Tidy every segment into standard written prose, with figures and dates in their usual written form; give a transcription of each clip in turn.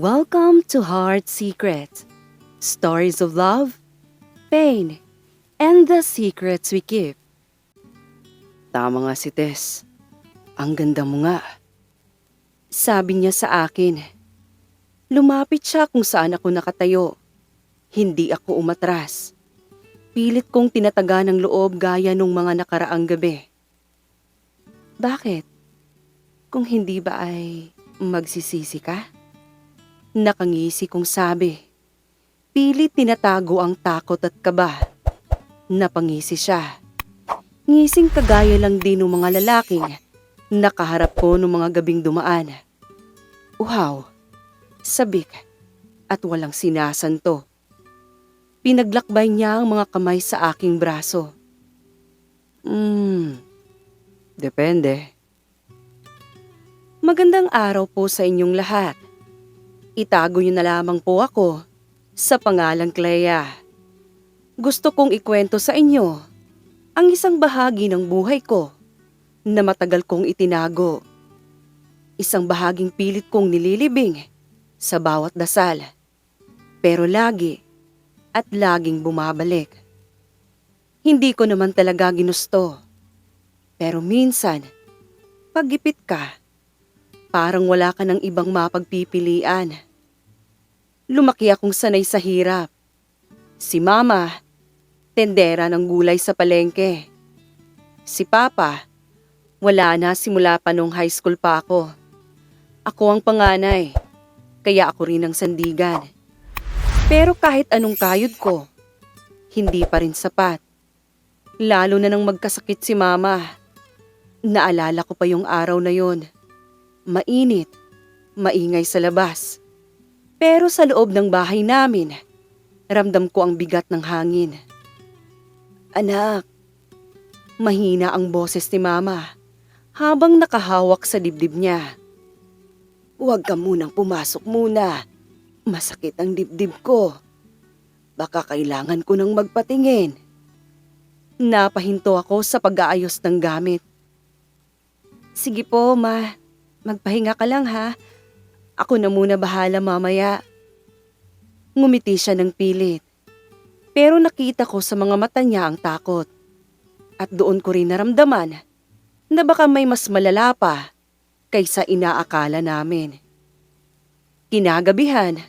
Welcome to Heart Secrets, stories of love, pain, and the secrets we keep. Tama nga si Tess. Ang ganda mo nga. Sabi niya sa akin. Lumapit siya kung saan ako nakatayo. Hindi ako umatras. Pilit kong tinataga ng loob gaya nung mga nakaraang gabi. Bakit? Kung hindi ba ay magsisisi ka? Nakangisi kong sabi. Pilit tinatago ang takot at kaba. Napangisi siya. Ngising kagaya lang din ng mga lalaking nakaharap ko ng mga gabing dumaan. Uhaw, sabik, at walang sinasanto. Pinaglakbay niya ang mga kamay sa aking braso. Depende. Magandang araw po sa inyong lahat. Itago niyo na lamang po ako sa pangalang Clea. Gusto kong ikwento sa inyo ang isang bahagi ng buhay ko na matagal kong itinago. Isang bahaging pilit kong nililibing sa bawat dasal. Pero lagi at laging bumabalik. Hindi ko naman talaga ginusto. Pero minsan, paggipit ka, parang wala ka ng ibang mapagpipilian. Lumaki akong sanay sa hirap. Si Mama, tendera ng gulay sa palengke. Si Papa, wala na simula pa nung high school pa ako. Ako ang panganay, kaya ako rin ang sandigan. Pero kahit anong kayod ko, hindi pa rin sapat. Lalo na nang magkasakit si Mama. Naalala ko pa yung araw na yon. Mainit, maingay sa labas. Pero sa loob ng bahay namin, ramdam ko ang bigat ng hangin. Anak, mahina ang boses ni Mama habang nakahawak sa dibdib niya. Huwag ka munang pumasok muna. Masakit ang dibdib ko. Baka kailangan ko nang magpatingin. Napahinto ako sa pag-aayos ng gamit. Sige po, Ma. Magpahinga ka lang ha. Ako na muna bahala mamaya. Ngumiti siya ng pilit. Pero nakita ko sa mga mata niya ang takot. At doon ko rin naramdaman na baka may mas malala pa kaysa inaakala namin. Kinagabihan,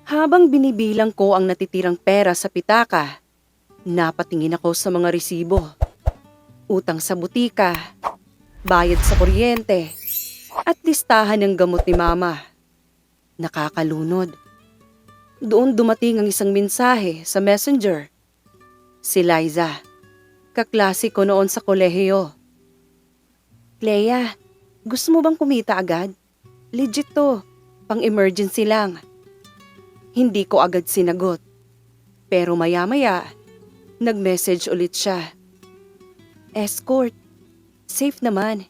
habang binibilang ko ang natitirang pera sa pitaka, napatingin ako sa mga resibo. Utang sa butika, bayad sa kuryente, at listahan ng gamot ni Mama. Nakakalunod. Doon dumating ang isang mensahe sa messenger. Si Liza, kaklase ko noon sa kolehiyo. Clea, gusto mo bang kumita agad? Legit to, pang-emergency lang. Hindi ko agad sinagot. Pero maya-maya, nag-message ulit siya. Escort, safe naman,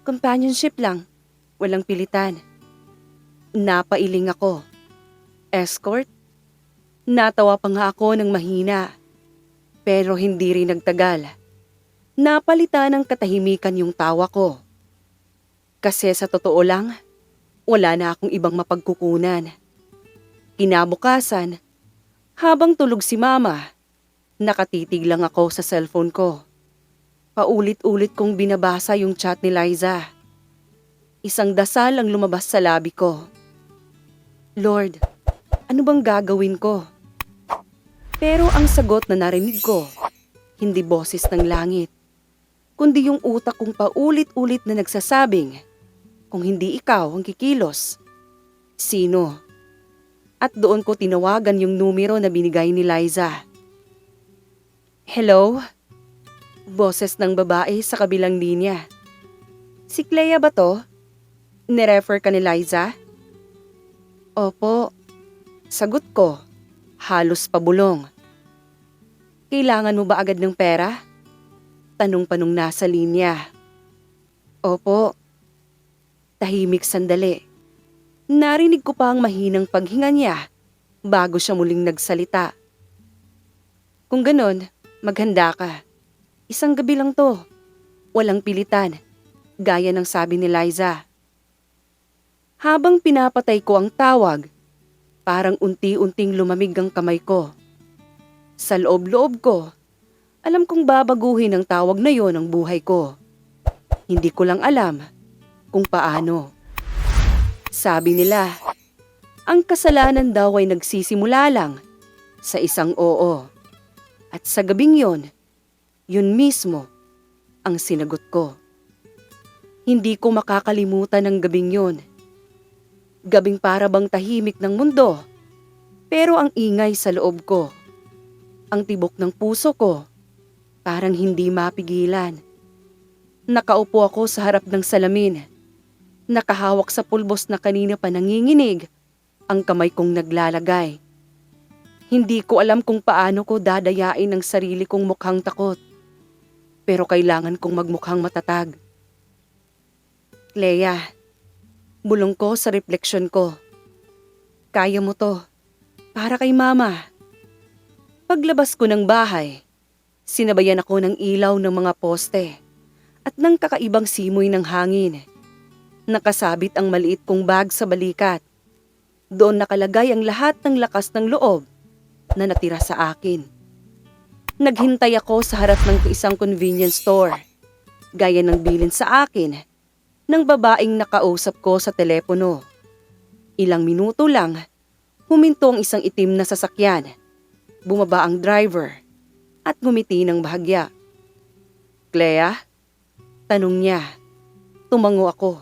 companionship lang, walang pilitan. Napailing ako. Escort? Natawa pa nga ako ng mahina. Pero hindi rin nagtagal. Napalitan ng katahimikan yung tawa ko. Kasi sa totoo lang, wala na akong ibang mapagkukunan. Kinabukasan, habang tulog si Mama, nakatitig lang ako sa cellphone ko. Paulit-ulit kong binabasa yung chat ni Liza. Isang dasal ang lumabas sa labi ko. Lord, ano bang gagawin ko? Pero ang sagot na narinig ko, hindi boses ng langit, kundi yung utak kong paulit-ulit na nagsasabing, kung hindi ikaw ang kikilos, sino? At doon ko tinawagan yung numero na binigay ni Liza. Hello? Boses ng babae sa kabilang linya. Si Clea ba to? Nirefer ka ni Liza? Opo. Sagot ko, halos pabulong. Kailangan mo ba agad ng pera? Tanong pa nung nasa linya. Opo. Tahimik sandali. Narinig ko pa ang mahinang paghinga niya bago siya muling nagsalita. Kung ganon, maghanda ka. Isang gabi lang to. Walang pilitan, gaya ng sabi ni Liza. Habang pinapatay ko ang tawag, parang unti-unting lumamig ang kamay ko. Sa loob-loob ko, alam kong babaguhin ang tawag na yon ang buhay ko. Hindi ko lang alam kung paano. Sabi nila, ang kasalanan daw ay nagsisimula lang sa isang oo. At sa gabing yun mismo ang sinagot ko. Hindi ko makakalimutan ang gabing yon. Gabing para bang tahimik ng mundo, pero ang ingay sa loob ko. Ang tibok ng puso ko, parang hindi mapigilan. Nakaupo ako sa harap ng salamin. Nakahawak sa pulbos na kanina pa nanginginig, ang kamay kong naglalagay. Hindi ko alam kung paano ko dadayain ang sarili kong mukhang takot. Pero kailangan kong magmukhang matatag. Clea, bulong ko sa refleksyon ko. Kaya mo to, para kay mama. Paglabas ko ng bahay, sinabayan ako ng ilaw ng mga poste at ng kakaibang simoy ng hangin. Nakasabit ang maliit kong bag sa balikat. Doon nakalagay ang lahat ng lakas ng loob na natira sa akin. Naghintay ako sa harap ng isang convenience store, gaya ng bilin sa akin ng babaeng nakausap ko sa telepono. Ilang minuto lang, huminto ang isang itim na sasakyan. Bumaba ang driver at ngumiti ng bahagya. Clea? Tanong niya. Tumango ako.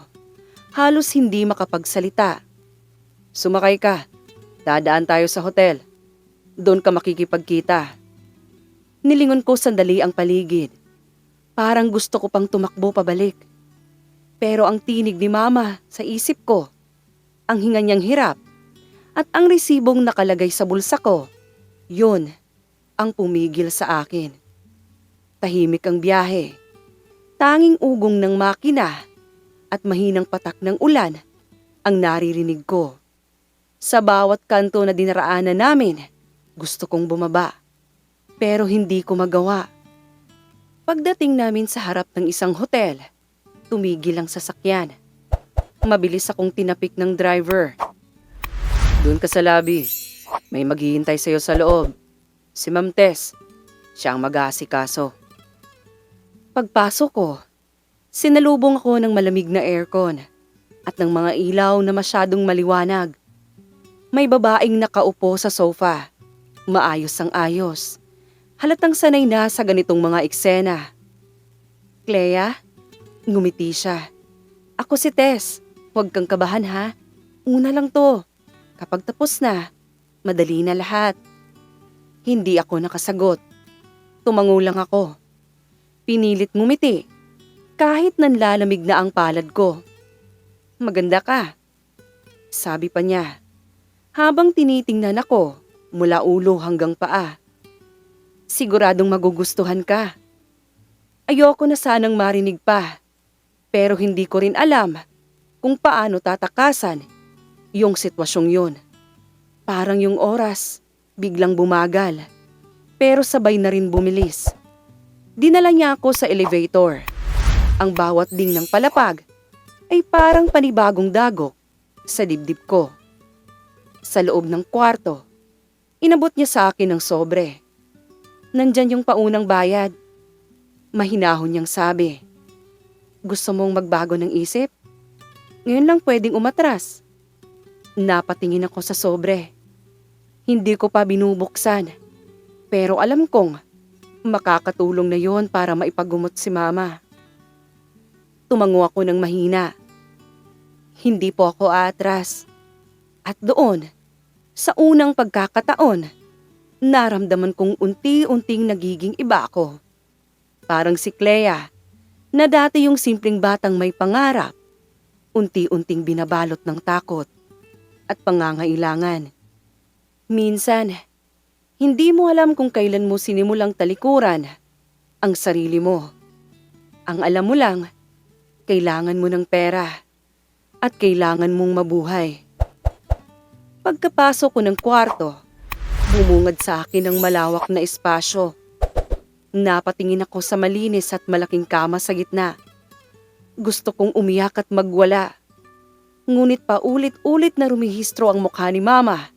Halos hindi makapagsalita. Sumakay ka. Dadaan tayo sa hotel. Doon ka makikipagkita. Nilingon ko sandali ang paligid. Parang gusto ko pang tumakbo pabalik. Pero ang tinig ni mama sa isip ko, ang hinga niyang hirap, at ang resibong nakalagay sa bulsa ko, yun ang pumigil sa akin. Tahimik ang biyahe. Tanging ugong ng makina at mahinang patak ng ulan ang naririnig ko. Sa bawat kanto na dinaraanan namin, gusto kong bumaba. Pero hindi ko magawa. Pagdating namin sa harap ng isang hotel, tumigil ang sasakyan. Mabilis akong tinapik ng driver. Doon ka sa lobby. May maghihintay sa'yo sa loob. Si Ma'am Tess. Siya ang mag-aasikaso. Pagpasok ko, sinalubong ako ng malamig na aircon at ng mga ilaw na masyadong maliwanag. May babaeng nakaupo sa sofa. Maayos ang ayos. Halatang sanay na sa ganitong mga eksena. Clea? Ngumiti siya. Ako si Tess. Huwag kang kabahan ha. Una lang to. Kapag tapos na, madali na lahat. Hindi ako nakasagot. Tumango lang ako. Pinilit ngumiti. Kahit nanlalamig na ang palad ko. Maganda ka. Sabi pa niya. Habang tinitingnan ako mula ulo hanggang paa. Siguradong magugustuhan ka. Ayoko na sanang marinig pa. Pero hindi ko rin alam kung paano tatakasan yung sitwasyong yun. Parang yung oras, biglang bumagal. Pero sabay na rin bumilis. Dinala niya ako sa elevator. Ang bawat ding ng palapag ay parang panibagong dagok sa dibdib ko. Sa loob ng kwarto, inabot niya sa akin ng sobre. Nandyan yung paunang bayad. Mahinahon niyang sabi. Gusto mong magbago ng isip? Ngayon lang pwedeng umatras. Napatingin ako sa sobre. Hindi ko pa binubuksan. Pero alam kong makakatulong na yon para maipagumot si mama. Tumango ako ng mahina. Hindi po ako aatras. At doon, sa unang pagkakataon, naramdaman kong unti-unting nagiging iba ako. Parang si Clea, na dati yung simpleng batang may pangarap, unti-unting binabalot ng takot at pangangailangan. Minsan, hindi mo alam kung kailan mo sinimulang talikuran ang sarili mo. Ang alam mo lang, kailangan mo ng pera at kailangan mong mabuhay. Pagkapasok ko ng kwarto, bumungad sa akin ang malawak na espasyo. Napatingin ako sa malinis at malaking kama sa gitna. Gusto kong umiyak at magwala. Ngunit paulit-ulit na rumihistro ang mukha ni Mama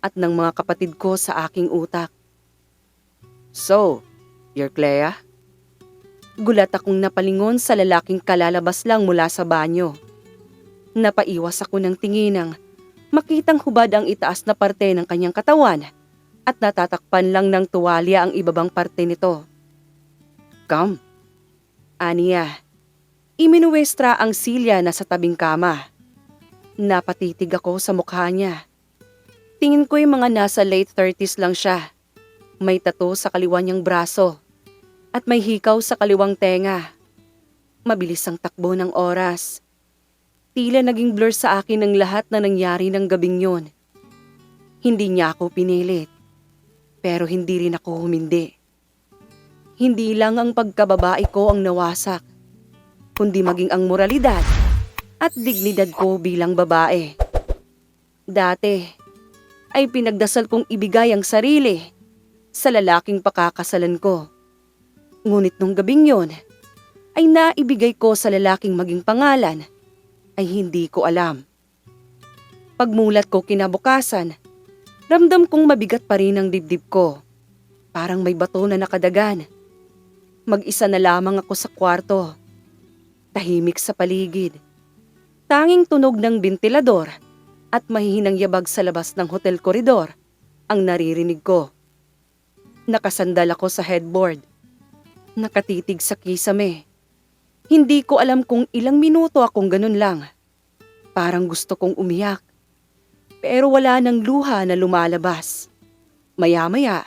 at ng mga kapatid ko sa aking utak. So, you're Clea? Gulat akong napalingon sa lalaking kalalabas lang mula sa banyo. Napaiwas ako ng tinginang makitang hubad ang itaas na parte ng kanyang katawan at natatakpan lang ng tuwalya ang ibabang parte nito. Come. Aniya. Iminuwestra ang silya na sa tabing kama. Napatitig ako sa mukha niya. Tingin ko'y mga nasa late 30s lang siya. May tattoo sa kaliwa niyang braso at may hikaw sa kaliwang tenga. Mabilis ang takbo ng oras. Tila naging blur sa akin ang lahat na nangyari ng gabing yun. Hindi niya ako pinilit, pero hindi rin ako humindi. Hindi lang ang pagkababae ko ang nawasak, kundi maging ang moralidad at dignidad ko bilang babae. Dati ay pinagdasal kong ibigay ang sarili sa lalaking pakakasalan ko. Ngunit nung gabing yon ay naibigay ko sa lalaking maging pangalan ay hindi ko alam. Pagmulat ko kinabukasan, ramdam kong mabigat pa rin ang dibdib ko. Parang may bato na nakadagan. Mag-isa na lamang ako sa kwarto. Tahimik sa paligid. Tanging tunog ng bentilador at mahihinang yabag sa labas ng hotel koridor ang naririnig ko. Nakasandal ako sa headboard. Nakatitig sa kisame. Hindi ko alam kung ilang minuto akong ganun lang. Parang gusto kong umiyak. Pero wala nang luha na lumalabas. Maya-maya,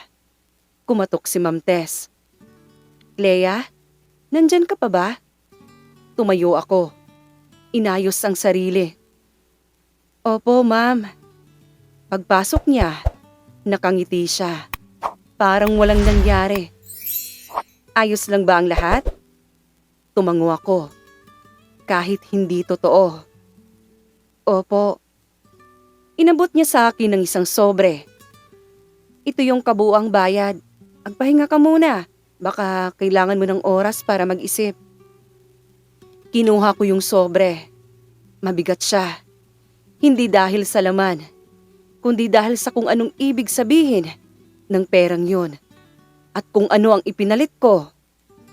kumatok si Ma'am Tess. Clea, nandyan ka pa ba? Tumayo ako. Inayos ang sarili. Opo, ma'am. Pagpasok niya, nakangiti siya. Parang walang nangyari. Ayos lang ba ang lahat? Tumango ako. Kahit hindi totoo. Opo. Inabot niya sa akin ng isang sobre. Ito yung kabuuang bayad. Magpahinga ka muna. Baka kailangan mo ng oras para mag-isip. Kinuha ko yung sobre. Mabigat siya. Hindi dahil sa laman, kundi dahil sa kung anong ibig sabihin ng perang yon at kung ano ang ipinalit ko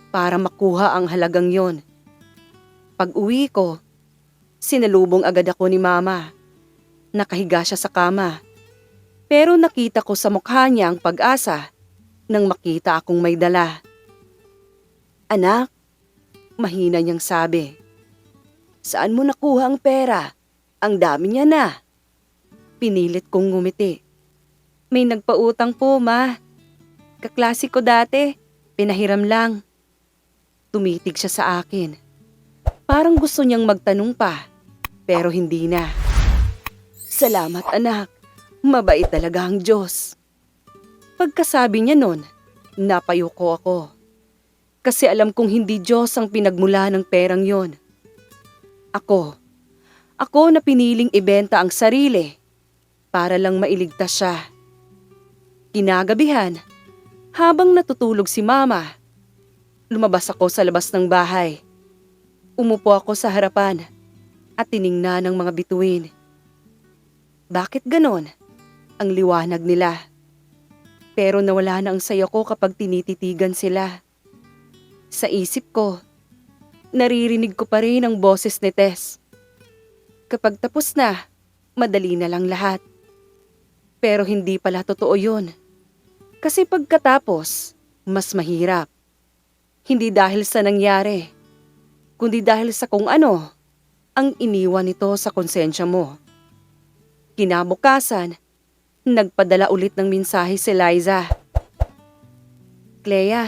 para makuha ang halagang yon. Pag-uwi ko, sinalubong agad ako ni Mama. Nakahiga siya sa kama. Pero nakita ko sa mukha niya ang pag-asa nang makita akong may dala. Anak, mahina niyang sabi. Saan mo nakuha ang pera? Ang dami niya na. Pinilit kong ngumiti. May nagpautang po, Ma. Kaklase ko dati. Pinahiram lang. Tumitig siya sa akin. Parang gusto niyang magtanong pa, pero hindi na. Salamat anak. Mabait talaga ang Diyos. Pagkasabi niya nun, napayuko ako. Kasi alam kong hindi Diyos ang pinagmula ng perang yon. Ako na piniling ibenta ang sarili para lang mailigtas siya. Kinagabihan, habang natutulog si Mama, lumabas ako sa labas ng bahay. Umupo ako sa harapan at tiningnan ng mga bituin. Bakit ganon? Ang liwanag nila. Pero nawala na ang saya ko kapag tinititigan sila. Sa isip ko, naririnig ko pa rin ang boses ni Tess. Kapag tapos na, madali na lang lahat. Pero hindi pala totoo yun. Kasi pagkatapos, mas mahirap. Hindi dahil sa nangyari, kundi dahil sa kung ano ang iniwan nito sa konsensya mo. Kinabukasan, nagpadala ulit ng mensahe si Liza. Clea,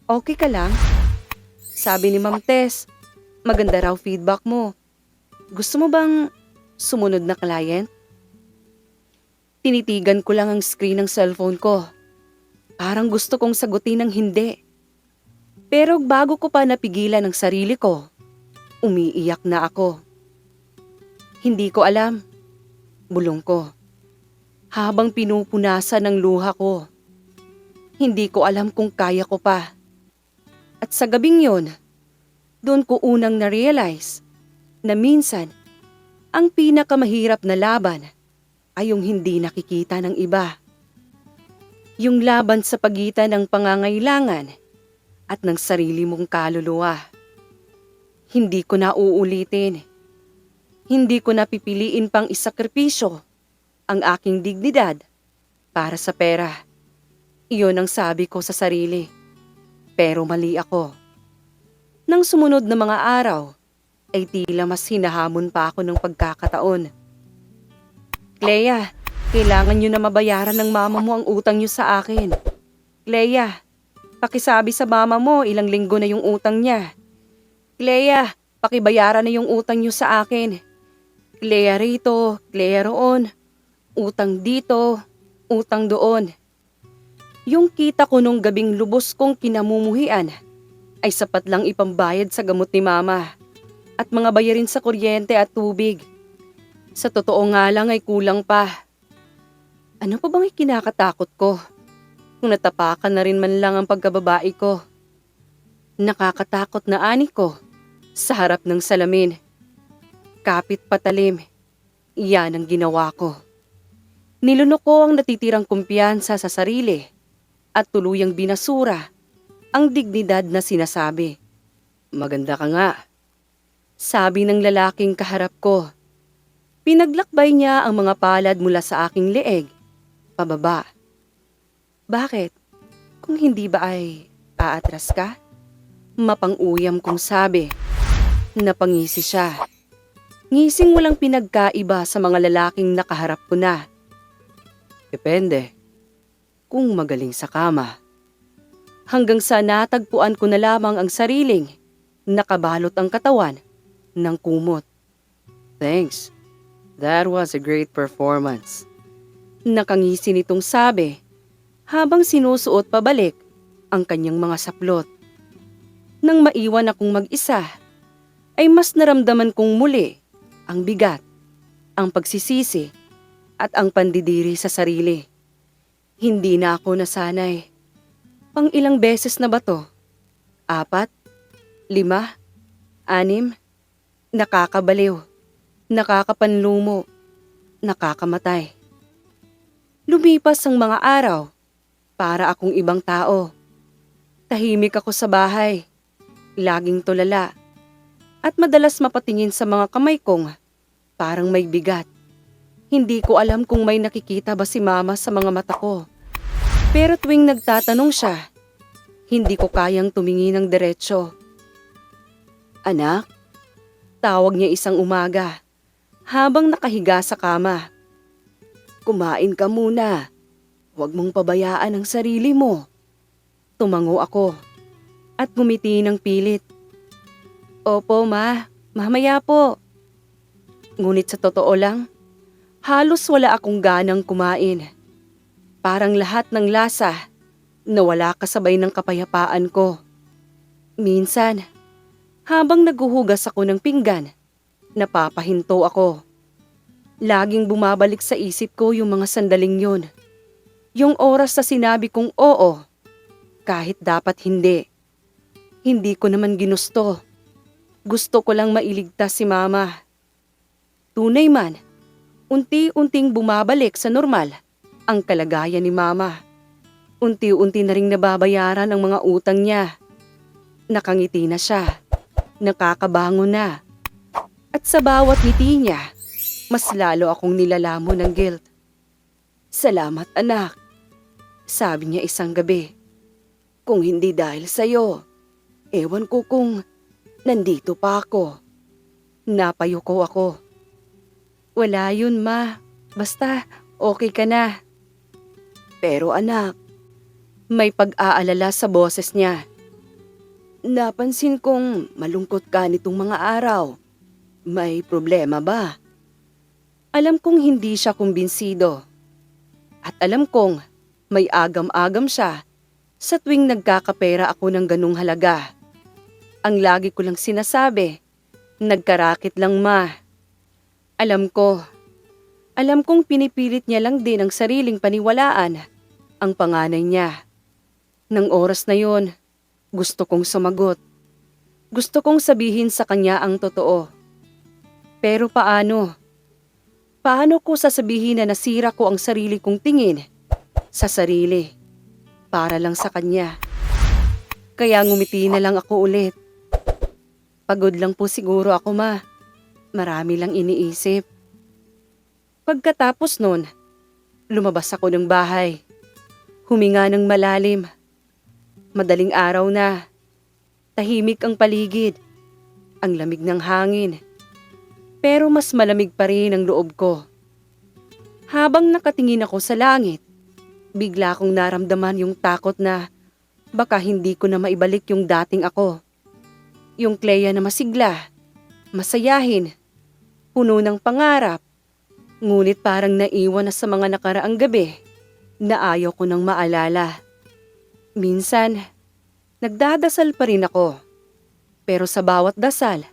okay ka lang? Sabi ni Ma'am Tess, maganda raw feedback mo. Gusto mo bang sumunod na client? Tinitigan ko lang ang screen ng cellphone ko. Parang gusto kong sagutin ng hindi. Pero bago ko pa napigilan ang sarili ko, umiiyak na ako. Hindi ko alam. Bulong ko. Habang pinupunasan ng luha ko. Hindi ko alam kung kaya ko pa. At sa gabing yon, doon ko unang na-realize na minsan Ang pinakamahirap na laban ay yung hindi nakikita ng iba. Yung laban sa pagitan ng pangangailangan at ng sarili mong kaluluwa. Hindi ko na uulitin. Hindi ko na pipiliin pang isakripisyo ang aking dignidad para sa pera. Iyon ang sabi ko sa sarili. Pero mali ako. Nang sumunod na mga araw, ay tila mas hinahamon pa ako ng pagkakataon. Clea, kailangan niyo na mabayaran ng mama mo ang utang niyo sa akin. Clea, pakisabi sa mama mo ilang linggo na yung utang niya. Clea, pakibayaran na yung utang niyo sa akin. Clea rito, Clea roon. Utang dito, utang doon. Yung kita ko nung gabing lubos kong kinamumuhian ay sapat lang ipambayad sa gamot ni mama at mga bayarin sa kuryente at tubig. Sa totoo nga lang ay kulang pa. Ano pa bang ikinakatakot ko? Kung natapakan na rin man lang ang pagkababae ko. Nakakatakot na ani ko sa harap ng salamin. Kapit patalim. Iyan ang ginawa ko. Nilunok ko ang natitirang kumpiyansa sa sarili at tuluyang binasura ang dignidad na sinasabi. Maganda ka nga, sabi ng lalaking kaharap ko. Pinaglakbay niya ang mga palad mula sa aking leeg, pababa. Bakit? Kung hindi ba ay aatras ka? Mapang-uyam kong sabi. Napangisi siya. Ngising walang pinagkaiba sa mga lalaking nakaharap ko na. Depende. Kung magaling sa kama. Hanggang sa natagpuan ko na lamang ang sariling nakabalot ang katawan ng kumot. Thanks. That was a great performance. Nakangisi nitong sabi habang sinusuot pabalik ang kanyang mga saplot. Nang maiwan akong mag-isa, ay mas naramdaman kong muli ang bigat, ang pagsisisi at ang pandidiri sa sarili. Hindi na ako nasanay. Pang ilang beses na ba to? 4? 5? 6? Nakakabaliw. Nakakapanlumo. Nakakamatay. Lumipas ang mga araw para akong ibang tao. Tahimik ako sa bahay. Laging tulala. At madalas mapatingin sa mga kamay kong parang may bigat. Hindi ko alam kung may nakikita ba si mama sa mga mata ko. Pero tuwing nagtatanong siya, hindi ko kayang tumingin ng diretsyo. Anak? Tawag niya isang umaga, habang nakahiga sa kama. Kumain ka muna. Huwag mong pabayaan ang sarili mo. Tumango ako at ngumiti ng pilit. Opo ma, mamaya po. Ngunit sa totoo lang, halos wala akong ganang kumain. Parang lahat ng lasa nawala kasabay ng kapayapaan ko. Minsan, habang naghuhugas ako ng pinggan, napapahinto ako. Laging bumabalik sa isip ko yung mga sandaling yun. Yung oras na sinabi kong oo, kahit dapat hindi. Hindi ko naman ginusto. Gusto ko lang mailigtas si mama. Tunay man, unti-unting bumabalik sa normal ang kalagayan ni mama. Unti-unti na ring nababayaran ang mga utang niya. Nakangiti na siya. Nakakabango na. At sa bawat ngiti niya, mas lalo akong nilalamon ng guilt. Salamat anak, sabi niya isang gabi. Kung hindi dahil sa'yo, ewan ko kung nandito pa ako. Napayuko ako. Wala yun ma, basta okay ka na. Pero anak, may pag-aalala sa boses niya. Napansin kong malungkot ka nitong mga araw. May problema ba? Alam kong hindi siya kumbinsido. At alam kong may agam-agam siya sa tuwing nagkakapera ako ng ganung halaga. Ang lagi ko lang sinasabi, nagkarakit lang ma. Alam kong pinipilit niya lang din ang sariling paniwalaan, ang panganay niya. Nang oras na yon, gusto kong sumagot. Gusto kong sabihin sa kanya ang totoo. Pero paano? Paano ko sasabihin na nasira ko ang sarili kong tingin sa sarili para lang sa kanya? Kaya ngumiti na lang ako ulit. Pagod lang po siguro ako, ma. Marami lang iniisip. Pagkatapos nun, lumabas ako ng bahay. Huminga ng malalim. Madaling araw na. Tahimik ang paligid. Ang lamig ng hangin. Pero mas malamig pa rin ang loob ko. Habang nakatingin ako sa langit, bigla kong naramdaman yung takot na baka hindi ko na maibalik yung dating ako. Yung Clea na masigla, masayahin, puno ng pangarap, ngunit parang naiwan na sa mga nakaraang gabi na ayaw ko nang maalala. Minsan, nagdadasal pa rin ako. Pero sa bawat dasal,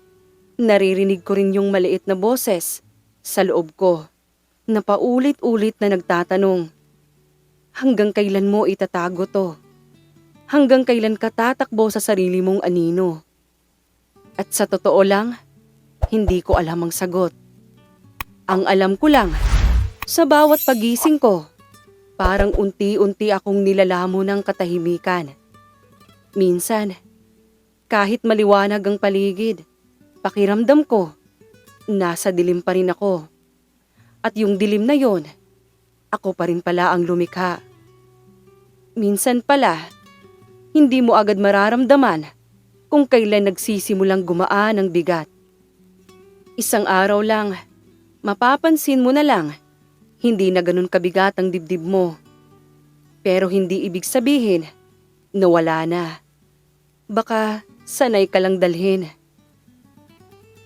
naririnig ko rin yung maliit na boses sa loob ko na paulit-ulit na nagtatanong, hanggang kailan mo itatago to? Hanggang kailan ka tatakbo sa sarili mong anino? At sa totoo lang, hindi ko alam ang sagot. Ang alam ko lang, sa bawat pagising ko, parang unti-unti akong nilalamo ng katahimikan. Minsan, kahit maliwanag ang paligid, pakiramdam ko, nasa dilim pa rin ako. At yung dilim na yon, ako pa rin pala ang lumikha. Minsan pala, hindi mo agad mararamdaman kung kailan nagsisimulang gumaan ang bigat. Isang araw lang, mapapansin mo na lang, hindi na ganun kabigat ang dibdib mo. Pero hindi ibig sabihin na wala na. Baka sanay ka lang dalhin.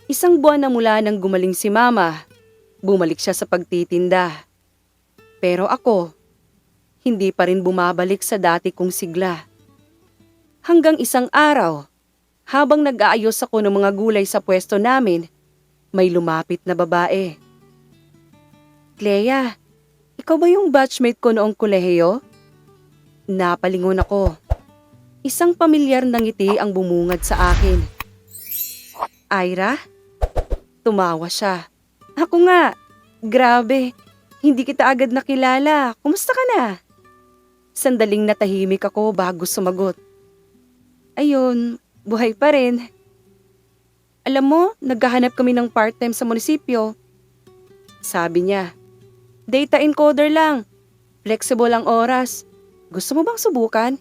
Isang buwan na mula nang gumaling si Mama, bumalik siya sa pagtitinda. Pero ako, hindi pa rin bumabalik sa dati kong sigla. Hanggang isang araw, habang nag-aayos ako ng mga gulay sa pwesto namin, may lumapit na babae. Clea, ikaw ba yung batchmate ko noong kolehiyo? Napalingon ako. Isang pamilyar na ngiti ang bumungad sa akin. Ira? Tumawa siya. Ako nga. Grabe. Hindi kita agad nakilala. Kumusta ka na? Sandaling natahimik ako bago sumagot. Ayun, buhay pa rin. Alam mo, naghahanap kami ng part-time sa munisipyo. Sabi niya, data encoder lang. Flexible ang oras. Gusto mo bang subukan?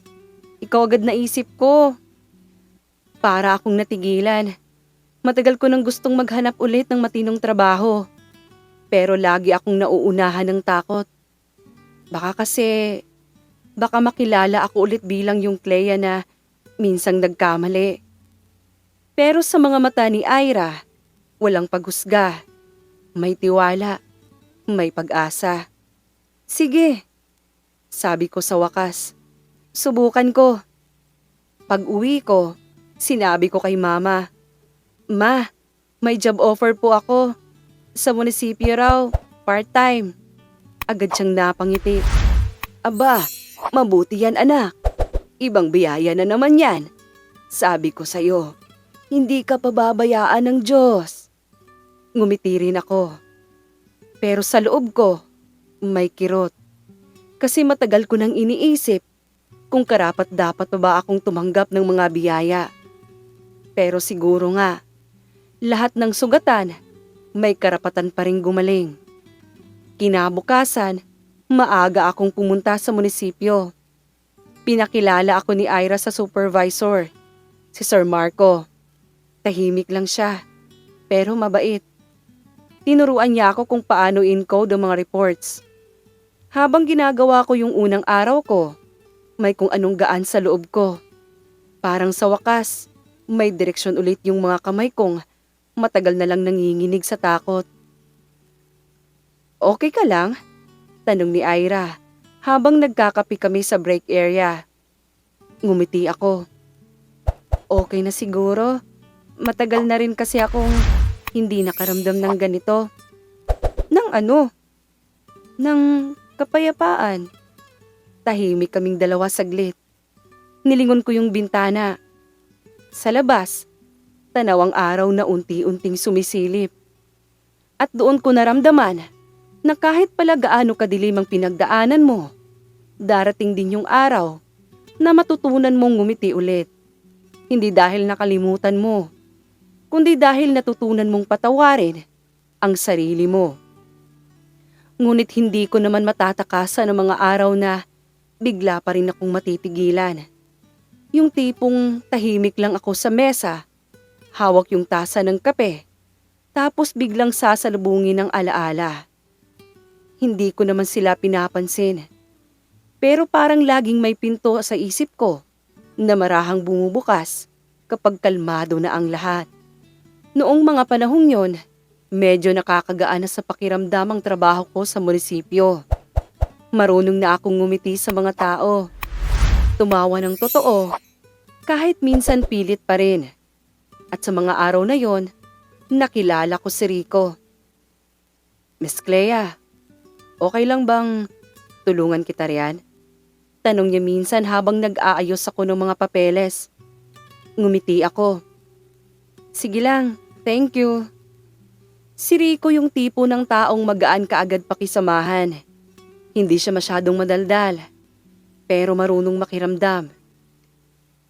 Ikaw agad naisip ko. Para akong natigilan. Matagal ko nang gustong maghanap ulit ng matinong trabaho. Pero lagi akong nauunahan ng takot. Baka makilala ako ulit bilang yung Clea na minsang nagkamali. Pero sa mga mata ni Ira, walang paghusga. May tiwala, may pag-asa. Sige, sabi ko sa wakas. Subukan ko. Pag-uwi ko, sinabi ko kay Mama, Ma, may job offer po ako. Sa munisipyo raw, part-time. Agad siyang napangiti. Aba, mabuti yan anak. Ibang biyaya na naman yan. Sabi ko sa'yo, hindi ka pababayaan ng Diyos. Ngumiti rin ako. Pero sa loob ko, may kirot. Kasi matagal ko nang iniisip kung karapat dapat pa ba akong tumanggap ng mga biyaya. Pero siguro nga, lahat ng sugatan, may karapatan pa ring gumaling. Kinabukasan, maaga akong pumunta sa munisipyo. Pinakilala ako ni Ira sa supervisor, si Sir Marco. Tahimik lang siya, pero mabait. Tinuruan niya ako kung paano encode ang mga reports. Habang ginagawa ko yung unang araw ko, may kung anong gaan sa loob ko. Parang sa wakas, may direksyon ulit yung mga kamay kong matagal na lang nanginginig sa takot. Okay ka lang? Tanong ni Ira habang nagkakape kami sa break area. Ngumiti ako. Okay na siguro. Matagal na rin kasi akong hindi nakaramdam ng ganito. Nang ano? Nang kapayapaan. Tahimik kaming dalawa saglit. Nilingon ko yung bintana. Sa labas, tanaw ang araw na unti-unting sumisilip. At doon ko naramdaman na kahit pala gaano kadilim ang pinagdaanan mo, darating din yung araw na matutunan mong ngumiti ulit. Hindi dahil nakalimutan mo, kundi dahil natutunan mong patawarin ang sarili mo. Ngunit hindi ko naman matatakasan ng mga araw na bigla pa rin akong matitigilan. Yung tipong tahimik lang ako sa mesa, hawak yung tasa ng kape, tapos biglang sasalubungin ng alaala. Hindi ko naman sila pinapansin. Pero parang laging may pinto sa isip ko na marahang bumubukas kapag kalmado na ang lahat. Noong mga panahong yon, medyo nakakagaan na sa pakiramdam ang trabaho ko sa munisipyo. Marunong na akong ngumiti sa mga tao. Tumawa ng totoo, kahit minsan pilit pa rin. At sa mga araw na yon, nakilala ko si Rico. Miss Clea, okay lang bang tulungan kita riyan? Tanong niya minsan habang nag-aayos ako ng mga papeles. Ngumiti ako. Sige lang, thank you. Si Rico yung tipo ng taong magaan kaagad pakisamahan. Hindi siya masyadong madaldal, pero marunong makiramdam.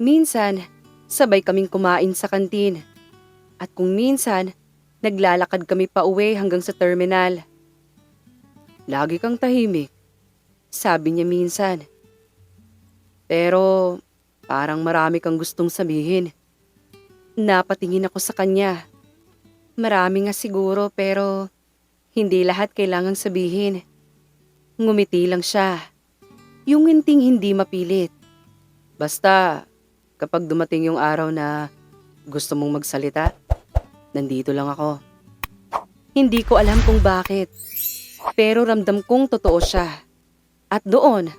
Minsan, sabay kaming kumain sa kantin. At kung minsan, naglalakad kami pa uwi hanggang sa terminal. Lagi kang tahimik, sabi niya minsan. Pero parang marami kang gustong sabihin. Napatingin ako sa kanya. Marami nga siguro pero hindi lahat kailangang sabihin. Ngumiti lang siya. Yung nginting hindi mapilit. Basta kapag dumating yung araw na gusto mong magsalita, nandito lang ako. Hindi ko alam kung bakit, pero ramdam kong totoo siya. At doon,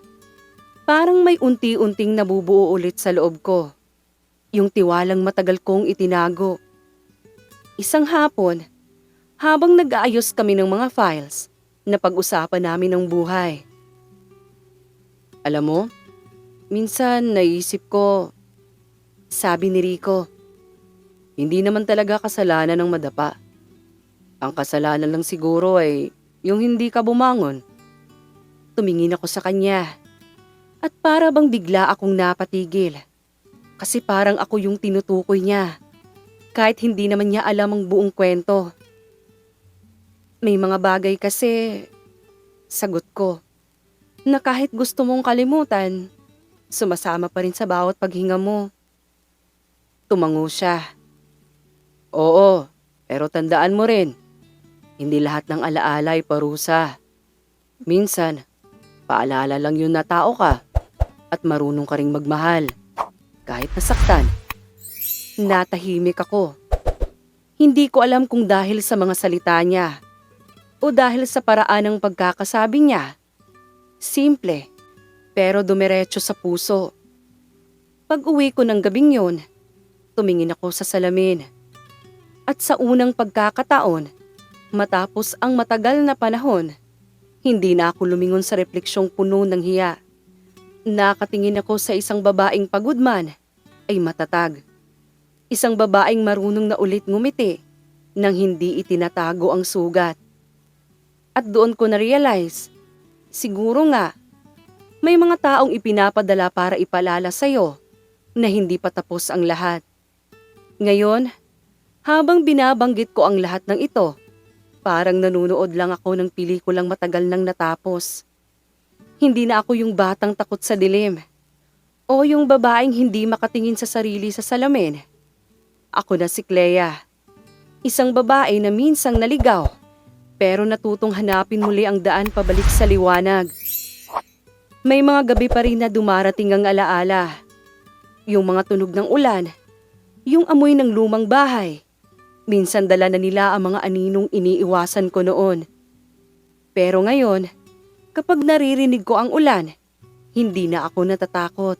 parang may unti-unting nabubuo ulit sa loob ko. Yung tiwalang matagal kong itinago. Isang hapon, habang nag-aayos kami ng mga files, napag-usapan namin ng buhay. Alam mo, minsan naisip ko, sabi ni Rico, hindi naman talaga kasalanan ng madapa. Ang kasalanan lang siguro ay yung hindi ka bumangon. Tumingin ako sa kanya at para bang bigla akong napatigil. Kasi parang ako yung tinutukoy niya. Kahit hindi naman niya alam ang buong kwento. May mga bagay kasi, sagot ko, na kahit gusto mong kalimutan, sumasama pa rin sa bawat paghinga mo. Tumango siya. Oo, pero tandaan mo rin, hindi lahat ng alaala ay parusa. Minsan, paalala lang yun na tao ka at marunong ka ring magmahal, kahit nasaktan. Natahimik ako. Hindi ko alam kung dahil sa mga salita niya o dahil sa paraan ng pagkakasabi niya. Simple, pero dumiretso sa puso. Pag-uwi ko ng gabing yun, tumingin ako sa salamin. At sa unang pagkakataon, matapos ang matagal na panahon, hindi na ako lumingon sa refleksyong puno ng hiya. Nakatingin ako sa isang babaeng pagod man ay matatag. Isang babaeng marunong na ulit ngumiti nang hindi itinatago ang sugat. At doon ko na-realize, siguro nga, may mga taong ipinapadala para ipalala sa'yo na hindi pa tapos ang lahat. Ngayon, habang binabanggit ko ang lahat ng ito, parang nanunood lang ako ng pelikulang matagal nang natapos. Hindi na ako yung batang takot sa dilim o yung babaeng hindi makatingin sa sarili sa salamin. Ako na si Clea, isang babae na minsang naligaw pero natutong hanapin muli ang daan pabalik sa liwanag. May mga gabi pa rin na dumarating ang alaala. Yung mga tunog ng ulan, yung amoy ng lumang bahay. Minsan dala na nila ang mga aninong iniiwasan ko noon. Pero ngayon, kapag naririnig ko ang ulan, hindi na ako natatakot.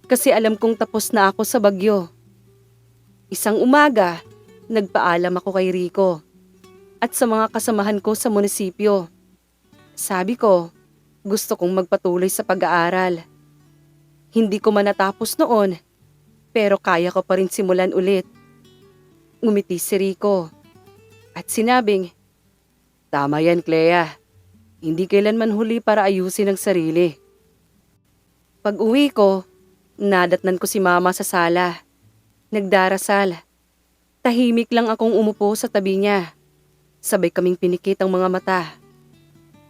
Kasi alam kong tapos na ako sa bagyo. Isang umaga, nagpaalam ako kay Rico at sa mga kasamahan ko sa munisipyo. Sabi ko, gusto kong magpatuloy sa pag-aaral. Hindi ko man natapos noon, pero kaya ko pa rin simulan ulit. Ngumiti si Rico at sinabing, tama yan, Clea. Hindi kailanman huli para ayusin ang sarili. Pag-uwi ko, nadatnan ko si mama sa sala. Nagdarasal. Tahimik lang akong umupo sa tabi niya. Sabay kaming pinikit ang mga mata.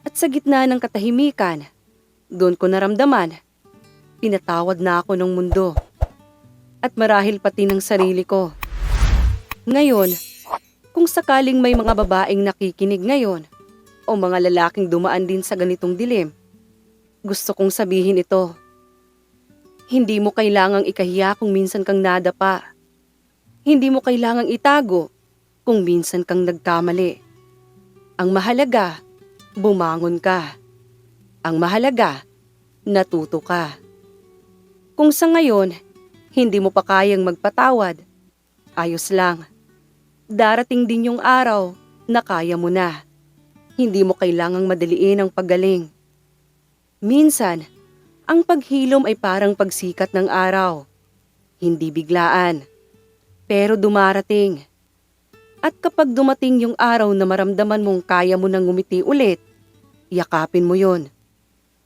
At sa gitna ng katahimikan, doon ko naramdaman, pinatawad na ako ng mundo. At marahil pati ng sarili ko. Ngayon, kung sakaling may mga babaeng nakikinig ngayon, o mga lalaking dumaan din sa ganitong dilim, gusto kong sabihin ito. Hindi mo kailangang ikahiya kung minsan kang nadapa. Hindi mo kailangang itago kung minsan kang nagkamali. Ang mahalaga, bumangon ka. Ang mahalaga, natuto ka. Kung sa ngayon, hindi mo pa kayang magpatawad, ayos lang. Darating din yung araw na kaya mo na. Hindi mo kailangang madaliin ang paggaling. Minsan, ang paghilom ay parang pagsikat ng araw. Hindi biglaan, pero dumarating. At kapag dumating yung araw na maramdaman mong kaya mo nang ngumiti ulit, yakapin mo yon.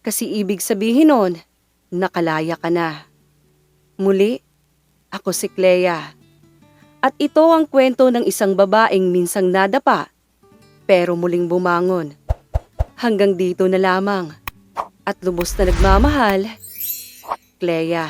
Kasi ibig sabihin nun, nakalaya ka na. Muli, ako si Clea. At ito ang kwento ng isang babaeng minsang nadapa, pero muling bumangon. Hanggang dito na lamang. At lubos na nagmamahal, Clea.